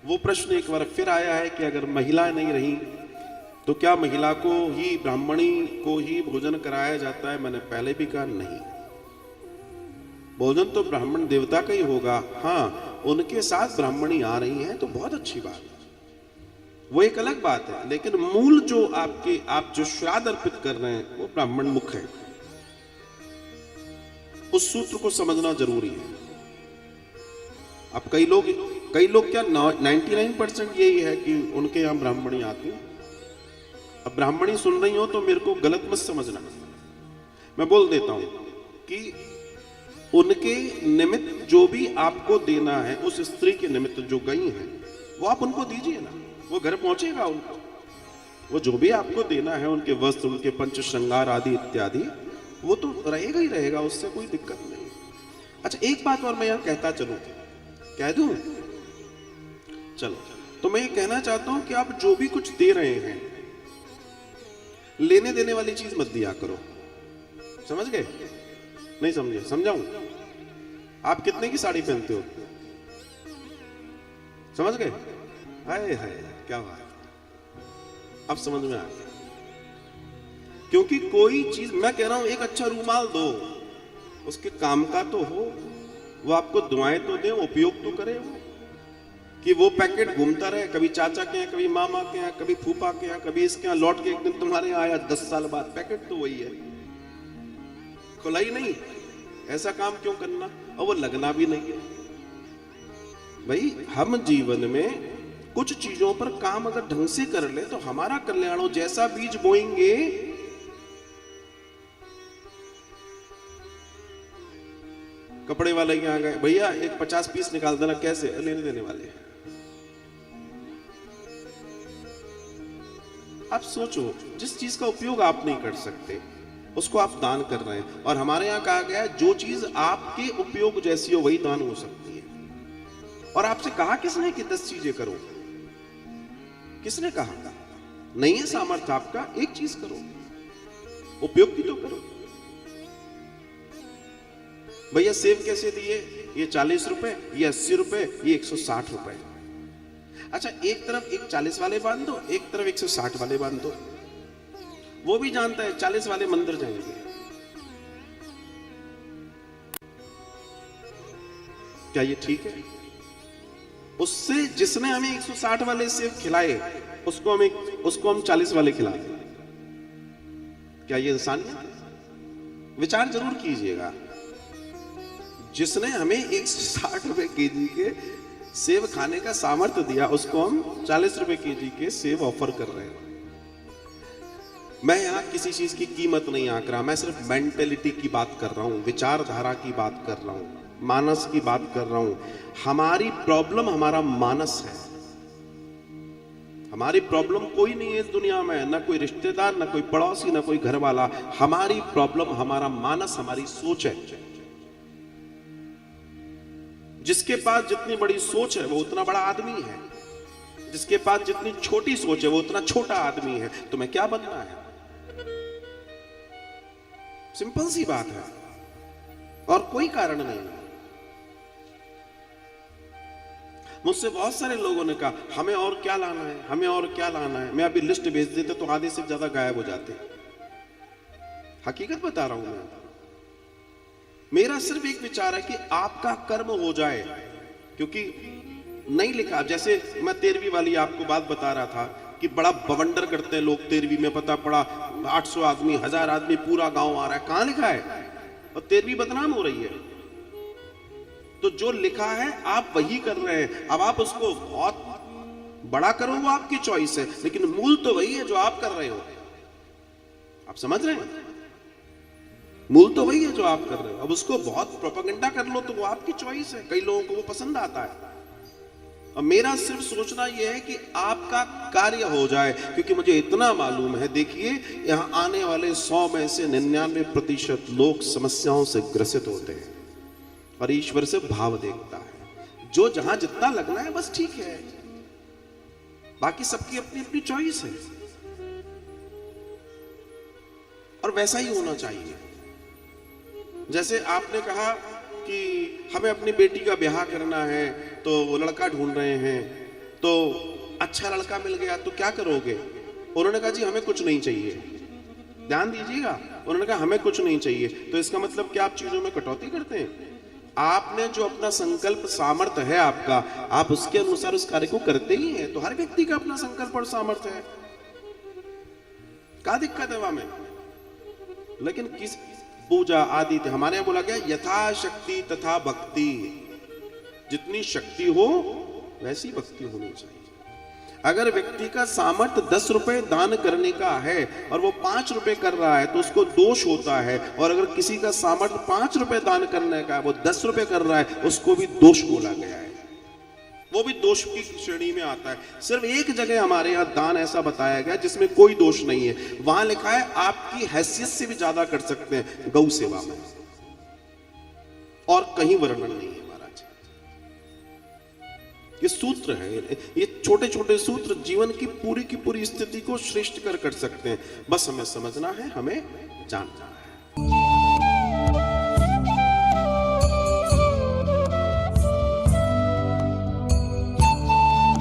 वो प्रश्न एक बार फिर आया है कि अगर महिलाएं नहीं रही तो क्या महिला को ही, ब्राह्मणी को ही भोजन कराया जाता है? मैंने पहले भी कहा नहीं, भोजन तो ब्राह्मण देवता का ही होगा। हाँ, उनके साथ ब्राह्मणी आ रही हैं तो बहुत अच्छी बात है, वो एक अलग बात है, लेकिन मूल जो आप जो श्राद्ध अर्पित कर रहे हैं वो ब्राह्मण मुख है। उस सूत्र को समझना जरूरी है। अब कई लोग क्या 99% यही है कि उनके यहां ब्राह्मणी आती। अब ब्राह्मणी सुन रही हो तो मेरे को गलत मत समझना, मैं बोल देता हूं कि उनके निमित्त जो भी आपको देना है, उस स्त्री के निमित्त जो गई है वो आप उनको दीजिए ना, वो घर पहुंचेगा उनको। वो जो भी आपको देना है, उनके वस्त्र, उनके पंच श्रृंगार आदि इत्यादि, वो तो रहेगा ही रहेगा, उससे कोई दिक्कत नहीं। अच्छा, एक बात और मैं यहां कहता चलूं, कह दूं? चलो, तो मैं ये कहना चाहता हूं कि आप जो भी कुछ दे रहे हैं, लेने देने वाली चीज मत दिया करो। समझ गए? नहीं समझे? समझाऊं? आप कितने की साड़ी पहनते हो? समझ गए? हाय हाय, क्या बात, अब समझ में आ गया। क्योंकि कोई चीज, मैं कह रहा हूं एक अच्छा रूमाल दो, उसके काम का तो हो, वो आपको दुआएं तो दे, उपयोग तो करे वो, कि वो पैकेट घूमता रहे, कभी चाचा के यहाँ, कभी मामा के यहाँ, कभी फूफा के यहाँ, कभी इसके यहाँ, लौट के एक दिन तुम्हारे यहाँ आया 10 साल बाद, पैकेट तो वही है, खुला ही नहीं। ऐसा काम क्यों करना? और वो लगना भी नहीं है। भाई, हम जीवन में कुछ चीजों पर काम अगर ढंग से कर ले तो हमारा कल्याण हो। जैसा बीज बोएंगे कपड़े वाले के यहाँ गए, भैया एक 50 पीस निकाल देना, कैसे? लेने देने वाले। आप सोचो, जिस चीज का उपयोग आप नहीं कर सकते उसको आप दान कर रहे हैं। और हमारे यहां कहा गया है जो चीज आपके उपयोग जैसी हो वही दान हो सकती है। और आपसे कहा किसने कि 10 चीजें करो? किसने कहा? नहीं है सामर्थ्य आपका, एक चीज करो, उपयोग की तो करो। भैया सेब कैसे दिए? ये 40 रुपए, ये 80 रुपए, ये 160 रुपए। अच्छा, एक तरफ एक 40 वाले बांध दो, एक तरफ 160 वाले बांध दो। वो भी जानता है 40 वाले मंदिर जाएंगे। क्या ये ठीक है? उससे जिसने हमें 160 वाले सेब खिलाए उसको हम 40 वाले खिला दें, क्या ये इंसानियत है? विचार जरूर कीजिएगा। जिसने हमें 160 रुपए केजी के सेब खाने का सामर्थ्य दिया, उसको हम 40 रुपए केजी के सेब ऑफर कर रहे हैं। मैं यहां किसी चीज की कीमत नहीं आंक रहा, मैं सिर्फ मेंटेलिटी की बात कर रहा हूं, विचारधारा की बात कर रहा हूं, मानस की बात कर रहा हूं। हमारी प्रॉब्लम हमारा मानस है। हमारी प्रॉब्लम कोई नहीं है इस दुनिया में, ना कोई रिश्तेदार, ना कोई पड़ोसी, ना कोई घर वाला। हमारी प्रॉब्लम हमारा मानस, हमारी सोच है। जिसके पास जितनी बड़ी सोच है वो उतना बड़ा आदमी है, जिसके पास जितनी छोटी सोच है वो उतना छोटा आदमी है। तुम्हें क्या बनना है? सिंपल सी बात है, और कोई कारण नहीं। मुझसे बहुत सारे लोगों ने कहा हमें और क्या लाना है, हमें और क्या लाना है। मैं अभी लिस्ट भेज देते तो आधे से ज्यादा गायब हो जाते। हकीकत बता रहा हूं मैं। मेरा सिर्फ एक विचार है कि आपका कर्म हो जाए, क्योंकि नहीं लिखा। जैसे मैं 13वीं वाली आपको बात बता रहा था कि बड़ा बवंडर करते हैं लोग 13वीं में, पता पड़ा 800 आदमी, 1000 आदमी, पूरा गांव आ रहा है। कहां लिखा है? और 13वीं बदनाम हो रही है। तो जो लिखा है आप वही कर रहे हैं। अब आप उसको बहुत बड़ा करो वो आपकी चॉइस है, लेकिन मूल तो वही है जो आप कर रहे हो। आप समझ रहे हैं? मूल तो वही है जो आप कर रहे हो। अब उसको बहुत प्रोपेगेंडा कर लो तो वो आपकी चॉइस है, कई लोगों को वो पसंद आता है। और मेरा सिर्फ सोचना यह है कि आपका कार्य हो जाए, क्योंकि मुझे इतना मालूम है, देखिए यहां आने वाले 100 में से 99% लोग समस्याओं से ग्रसित होते हैं और ईश्वर से भाव देखता है। जो जहां जितना लगना है बस ठीक है, बाकी सबकी अपनी अपनी चॉइस है और वैसा ही होना चाहिए। जैसे आपने कहा कि हमें अपनी बेटी का ब्याह करना है तो वो लड़का ढूंढ रहे हैं, तो अच्छा लड़का मिल गया तो क्या करोगे? उन्होंने कहा जी हमें कुछ नहीं चाहिए। ध्यान दीजिएगा, उन्होंने कहा हमें कुछ नहीं चाहिए। तो इसका मतलब क्या आप चीजों में कटौती करते हैं? आपने जो अपना संकल्प सामर्थ्य है आपका, आप उसके अनुसार उस कार्य को करते ही हैं। तो हर व्यक्ति का अपना संकल्प और सामर्थ्य है, क्या दिक्कत है वहां में? लेकिन किस पूजा आदि हमारे यहां बोला गया यथाशक्ति तथा भक्ति, जितनी शक्ति हो वैसी भक्ति होनी चाहिए। अगर व्यक्ति का सामर्थ्य 10 रुपए दान करने का है और वो 5 रुपए कर रहा है तो उसको दोष होता है, और अगर किसी का सामर्थ्य 5 रुपए दान करने का है, वो 10 रुपए कर रहा है, उसको भी दोष बोला गया है, वो भी दोष की श्रेणी में आता है। सिर्फ एक जगह हमारे यहाँ दान ऐसा बताया गया जिसमें कोई दोष नहीं है, वहां लिखा है आपकी हैसियत से भी ज्यादा कर सकते हैं गौ सेवा में, और कहीं वर्णन नहीं है। ये सूत्र है, ये छोटे छोटे सूत्र जीवन की पूरी स्थिति को श्रेष्ठ कर सकते हैं। बस हमें समझना है, हमें जानना है।